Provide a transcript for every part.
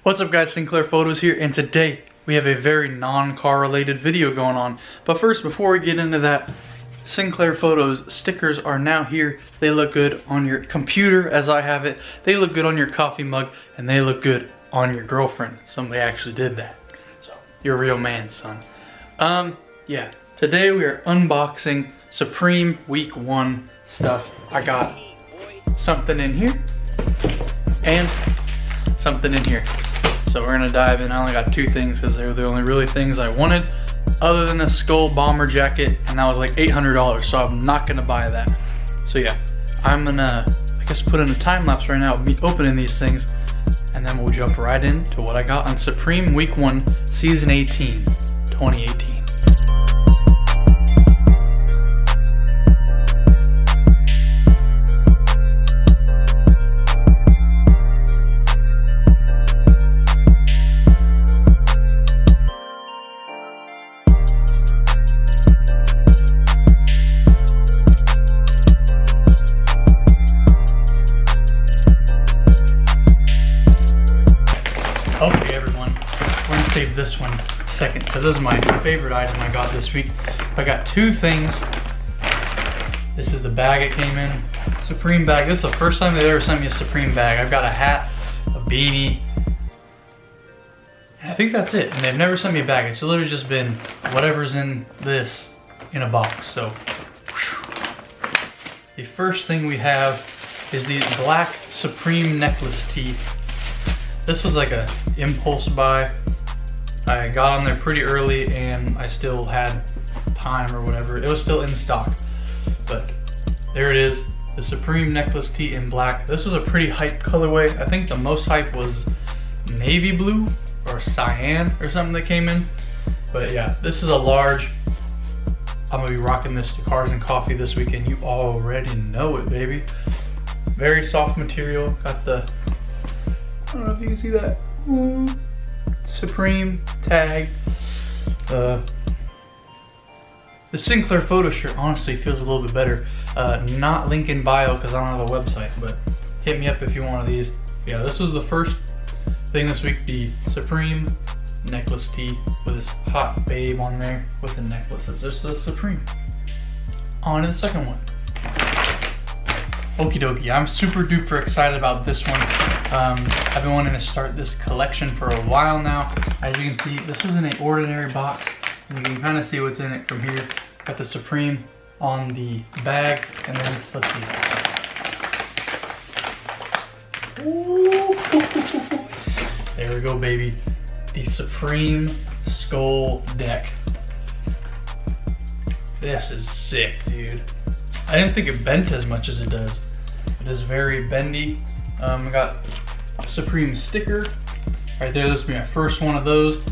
What's up guys, Sinclair Photos here, and today we have a very non-car related video going on. But first, before we get into that, Sinclair Photos stickers are now here. They look good on your computer as I have it. They look good on your coffee mug, and they look good on your girlfriend. Somebody actually did that. So, you're a real man, son. Yeah, today we are unboxing Supreme Week 1 stuff. I got something in here and something in here. So we're gonna dive in. I only got two things because they were the only really things I wanted, other than a skull bomber jacket, and that was like $800, so I'm not gonna buy that. So yeah, I'm gonna, I guess, put in a time lapse right now of me opening these things, and then we'll jump right into what I got on Supreme Week 1, Season 18, 2018. Okay everyone, we're gonna save this one second because this is my favorite item I got this week. I got two things. This is the bag it came in. Supreme bag. This is the first time they've ever sent me a Supreme bag. I've got a hat, a beanie, and I think that's it. And they've never sent me a bag. It's literally just been whatever's in this in a box. So the first thing we have is the black Supreme necklace tee. This was like a impulse buy. I got on there pretty early and I still had time or whatever. It was still in stock, but there it is. The Supreme necklace tee in black. This was a pretty hype colorway. I think the most hype was navy blue or cyan or something that came in. But yeah, this is a large. I'm gonna be rocking this to Cars and Coffee this weekend. You already know it, baby. Very soft material. Got the, I don't know if you can see that. Supreme tag. The Sinclair photo shirt honestly feels a little bit better. Not link in bio because I don't have a website, but hit me up if you want one of these. Yeah, this was the first thing this week, the Supreme necklace tee with this hot babe on there with the necklace. It's just the Supreme. On to the second one. Okie dokie, I'm super duper excited about this one. I've been wanting to start this collection for a while now. As you can see, this isn't an ordinary box, and you can kind of see what's in it from here. Got the Supreme on the bag, and then let's see. Ooh. There we go, baby. The Supreme skull deck. This is sick, dude. I didn't think it bent as much as it does. It is very bendy. I got a Supreme sticker right there. This will be my first one of those.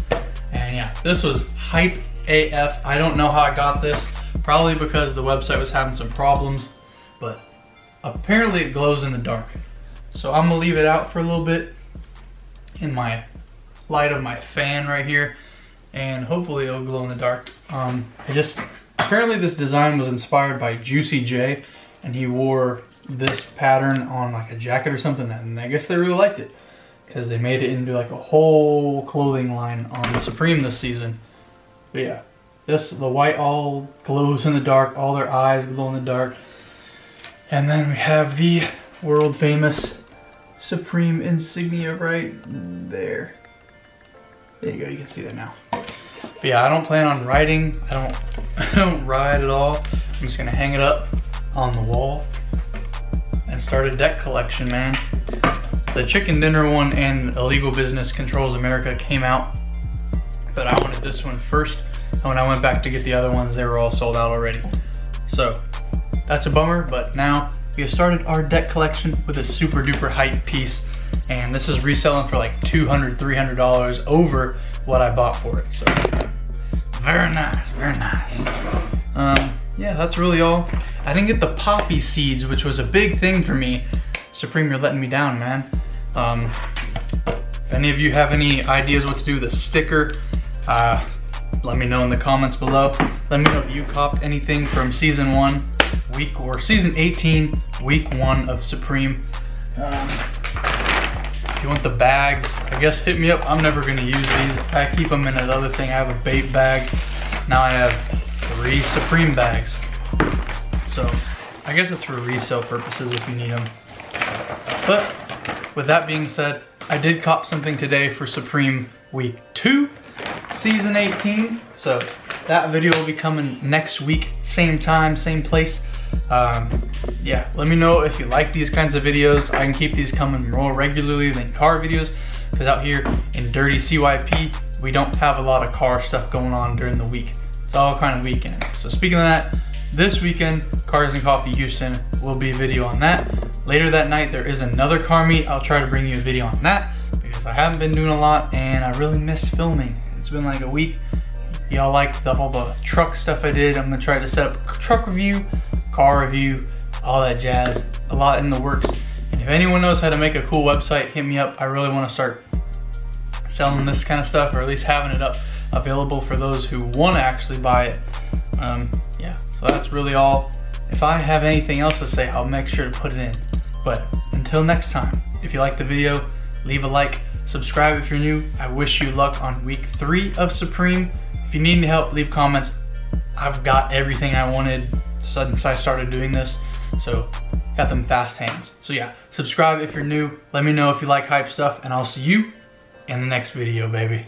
And yeah, this was hype AF. I don't know how I got this. Probably because the website was having some problems, but apparently it glows in the dark. So I'm gonna leave it out for a little bit in my light of my fan right here, and hopefully it'll glow in the dark. Apparently this design was inspired by Juicy J, and he wore this pattern on like a jacket or something, and I guess they really liked it because they made it into like a whole clothing line on the Supreme this season. But yeah, the white all glows in the dark, all their eyes glow in the dark. And then we have the world famous Supreme insignia right there. There you go, you can see that now. But yeah, I don't plan on riding. I don't ride at all. I'm just gonna hang it up on the wall and start a deck collection, man. The Chicken Dinner one and Illegal Business Controls America came out, but I wanted this one first. And when I went back to get the other ones, they were all sold out already. So that's a bummer, but now we have started our deck collection with a super duper hype piece. And this is reselling for like $200, $300 over what I bought for it. So very nice, very nice. Yeah, that's really all. I didn't get the poppy seeds, which was a big thing for me. Supreme, you're letting me down, man. If any of you have any ideas what to do with the sticker, let me know in the comments below. Let me know if you copped anything from season 1, season 18, week 1 of Supreme. If you want the bags, I guess hit me up. I'm never gonna use these. I keep them in another thing. I have a bait bag. Now I have 3 Supreme bags. So I guess it's for resale purposes if you need them. But with that being said, I did cop something today for Supreme Week 2, Season 18. So that video will be coming next week, same time, same place. Yeah, let me know if you like these kinds of videos. I can keep these coming more regularly than car videos, because out here in dirty CYP, we don't have a lot of car stuff going on during the week. It's all kind of weekend. So speaking of that, this weekend, Cars and Coffee Houston will be a video on that. Later that night, there is another car meet. I'll try to bring you a video on that because I haven't been doing a lot and I really miss filming. It's been like a week. Y'all liked all the truck stuff I did. I'm gonna try to set up a truck review, car review, all that jazz. A lot in the works. And if anyone knows how to make a cool website, hit me up. I really want to start selling this kind of stuff, or at least having it up available for those who want to actually buy it. Yeah, so that's really all. If I have anything else to say, I'll make sure to put it in. But until next time, if you like the video, leave a like, subscribe if you're new. I wish you luck on week 3 of Supreme. If you need any help, leave comments. I've got everything I wanted since I started doing this, so got them fast hands. So yeah, subscribe if you're new. Let me know if you like hype stuff, and I'll see you in the next video, baby.